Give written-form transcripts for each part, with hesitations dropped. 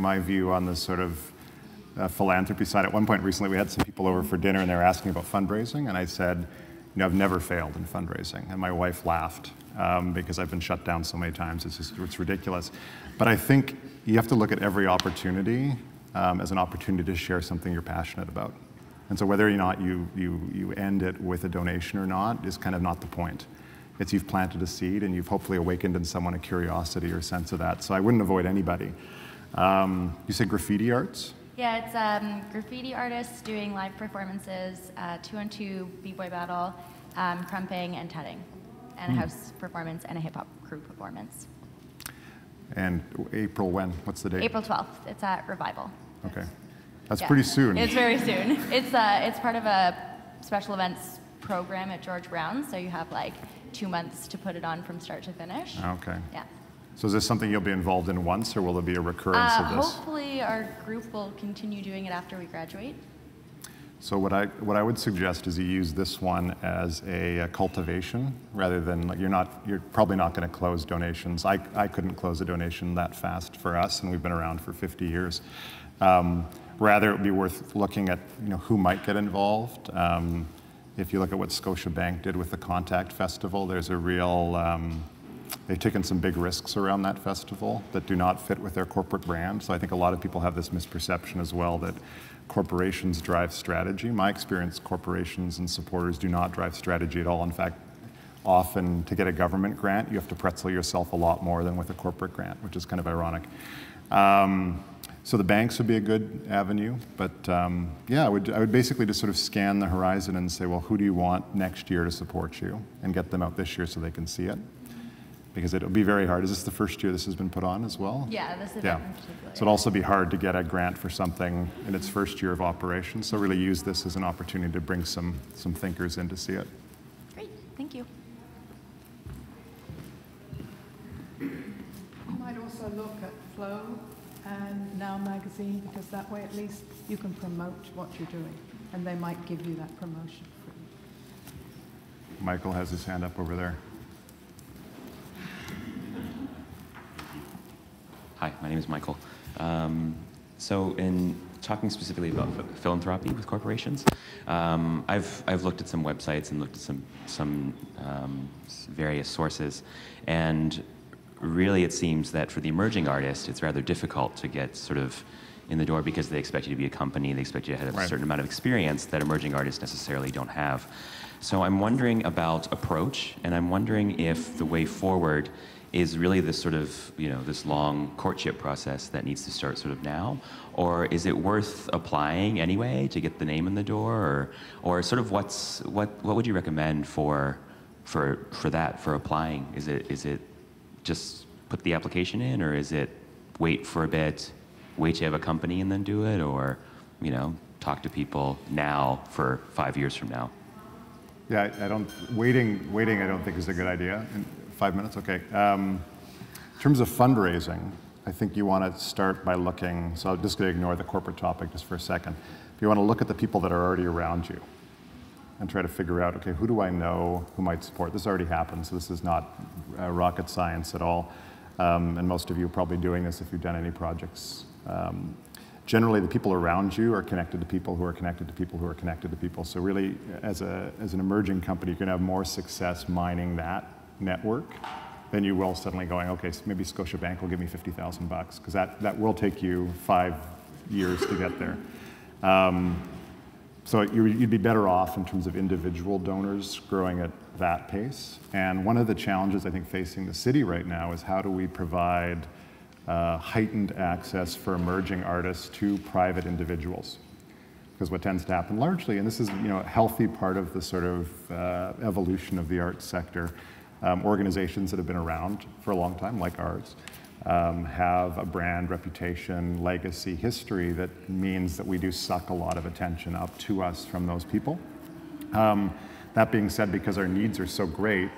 my view on the sort of philanthropy side. At one point recently, we had some people over for dinner and they were asking about fundraising, and I said, you know, I've never failed in fundraising. And my wife laughed because I've been shut down so many times. It's ridiculous. But I think you have to look at every opportunity as an opportunity to share something you're passionate about. And so whether or not you end it with a donation or not is kind of not the point. It's you've planted a seed and you've hopefully awakened in someone a curiosity or sense of that. So I wouldn't avoid anybody. You said graffiti arts? Yeah, it's graffiti artists doing live performances, 2-on-2 b-boy battle, crumping and tutting, and a house performance and a hip-hop crew performance. And April when? What's the date? April 12th. It's at Revival. Okay. That's pretty soon. It's very soon. It's part of a special events program at George Brown, so you have like 2 months to put it on from start to finish. Okay. Yeah. So is this something you'll be involved in once, or will there be a recurrence of this? Hopefully our group will continue doing it after we graduate. So what I would suggest is you use this one as a cultivation rather than, like, you're probably not going to close donations. I couldn't close a donation that fast for us, and we've been around for 50 years. Rather, it would be worth looking at, you know, who might get involved. If you look at what Scotiabank did with the Contact Festival, there's a real, they've taken some big risks around that festival that do not fit with their corporate brand. So I think a lot of people have this misperception as well that corporations drive strategy. My experience, corporations and supporters do not drive strategy at all. In fact, often to get a government grant, you have to pretzel yourself a lot more than with a corporate grant, which is kind of ironic. So the banks would be a good avenue, but yeah, I would basically just sort of scan the horizon and say, well, who do you want next year to support you, and get them out this year so they can see it. Because it'll be very hard. Is this the first year this has been put on as well? Yeah, this event in particular. So it'll also be hard to get a grant for something in its first year of operation. So really use this as an opportunity to bring some thinkers in to see it. Great, thank you. You might also look at Flow and Now Magazine, because that way at least you can promote what you're doing, and they might give you that promotion free. Michael has his hand up over there. Hi, my name is Michael. So in talking specifically about philanthropy with corporations, I've looked at some websites and looked at some various sources, and really it seems that for the emerging artist, it's rather difficult to get sort of in the door because they expect you to be a company, they expect you to have a certain amount of experience that emerging artists necessarily don't have. So I'm wondering about approach, and I'm wondering if the way forward is really this sort of, you know, this long courtship process that needs to start sort of now, or is it worth applying anyway to get the name in the door, or sort of what would you recommend for that, for applying? Is it just put the application in, or is it wait for a bit, wait to have a company and then do it, or, you know, talk to people now for 5 years from now? Yeah, waiting I don't think is a good idea. 5 minutes, okay. In terms of fundraising, I think you want to start by looking, so I'm just going to ignore the corporate topic just for a second. You want to look at the people that are already around you and try to figure out, okay, who do I know who might support? This already happens, so this is not rocket science at all. And most of you are probably doing this if you've done any projects. Generally, the people around you are connected to people who are connected to people who are connected to people. So really, as an emerging company, you can have more success mining that network than you will suddenly going, okay, so maybe Scotiabank will give me $50,000, because that will take you 5 years to get there. So you'd be better off in terms of individual donors growing at that pace. And one of the challenges I think facing the city right now is how do we provide heightened access for emerging artists to private individuals? Because what tends to happen largely, and this is, you know, a healthy part of the sort of evolution of the arts sector, organizations that have been around for a long time, like ours, have a brand, reputation, legacy, history that means that we do suck a lot of attention up to us from those people. That being said, because our needs are so great,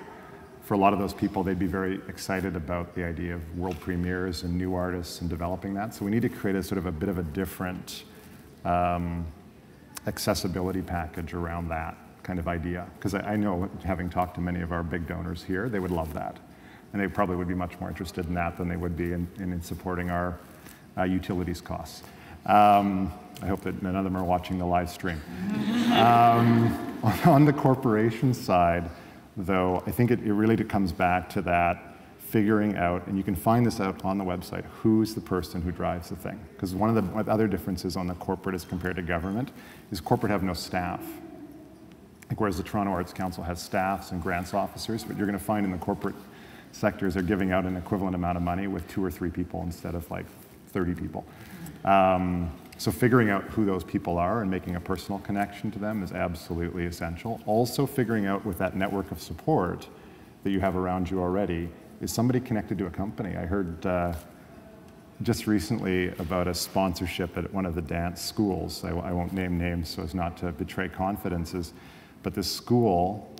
for a lot of those people, they'd be very excited about the idea of world premieres and new artists and developing that. So we need to create a sort of a bit of a different accessibility package around that kind of idea. Because I know, having talked to many of our big donors here, they would love that. And they probably would be much more interested in that than they would be in supporting our utilities costs. I hope that none of them are watching the live stream. On the corporation side, though, I think it really comes back to that figuring out, and you can find this out on the website, who's the person who drives the thing. Because one of the other differences on the corporate as compared to government is corporate have no staff. Like whereas the Toronto Arts Council has staffs and grants officers, what you're going to find in the corporate sectors are giving out an equivalent amount of money with 2 or 3 people instead of like 30 people. So figuring out who those people are and making a personal connection to them is absolutely essential. Also figuring out with that network of support that you have around you already, is somebody connected to a company? I heard just recently about a sponsorship at one of the dance schools. I won't name names so as not to betray confidences, but this school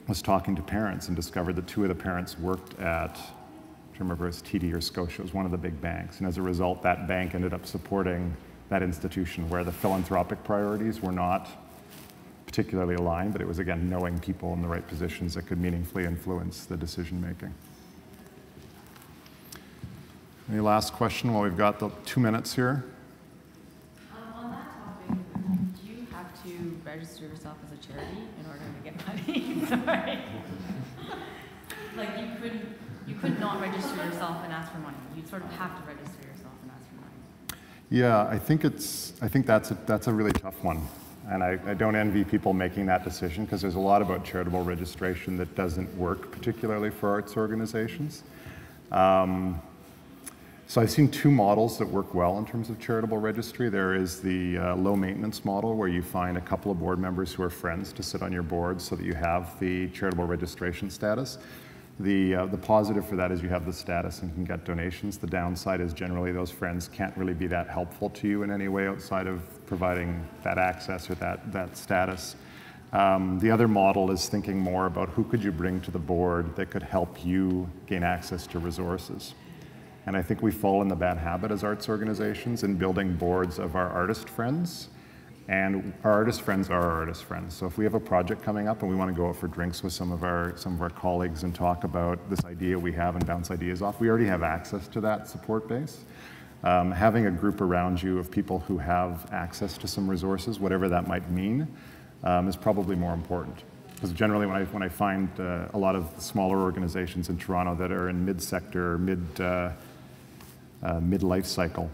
was talking to parents and discovered that 2 of the parents worked at, I can't remember if it was TD or Scotia, it was one of the big banks. And as a result, that bank ended up supporting that institution where the philanthropic priorities were not particularly aligned, but it was, again, knowing people in the right positions that could meaningfully influence the decision making. Any last question while we've got the 2 minutes here? On that topic, do you have to register yourself as a charity in order to get money? Sorry. Like you could not register yourself and ask for money. You'd sort of have to register yourself and ask for money. Yeah, I think that's a really tough one. And I don't envy people making that decision because there's a lot about charitable registration that doesn't work, particularly for arts organizations. So I've seen 2 models that work well in terms of charitable registry. There is the low maintenance model where you find a couple of board members who are friends to sit on your board so that you have the charitable registration status. The positive for that is you have the status and can get donations. The downside is generally those friends can't really be that helpful to you in any way outside of providing that access or that status. The other model is thinking more about who could you bring to the board that could help you gain access to resources. And I think we fall in the bad habit as arts organizations in building boards of our artist friends. And our artist friends are our artist friends. So if we have a project coming up and we want to go out for drinks with some of our colleagues and talk about this idea we have and bounce ideas off, we already have access to that support base. Having a group around you of people who have access to some resources, whatever that might mean, is probably more important. Because generally when I find a lot of smaller organizations in Toronto that are in mid-sector, mid-life cycle,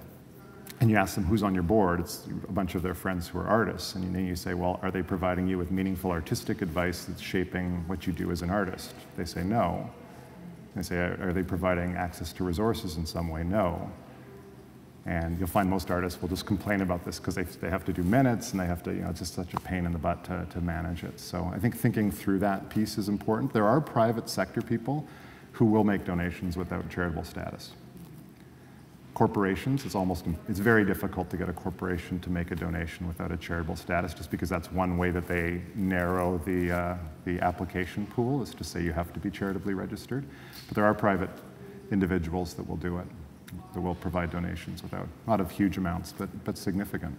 and you ask them who's on your board, it's a bunch of their friends who are artists, and then you say, well, are they providing you with meaningful artistic advice that's shaping what you do as an artist? They say no. They say, are they providing access to resources in some way? No. And you'll find most artists will just complain about this because they have to do minutes and they have to, it's just such a pain in the butt to manage it. So I think thinking through that piece is important. There are private sector people who will make donations without charitable status. Corporations, it's very difficult to get a corporation to make a donation without a charitable status just because that's one way that they narrow the application pool is to say you have to be charitably registered. But there are private individuals that will do it, that will provide donations without, not of huge amounts, but significant.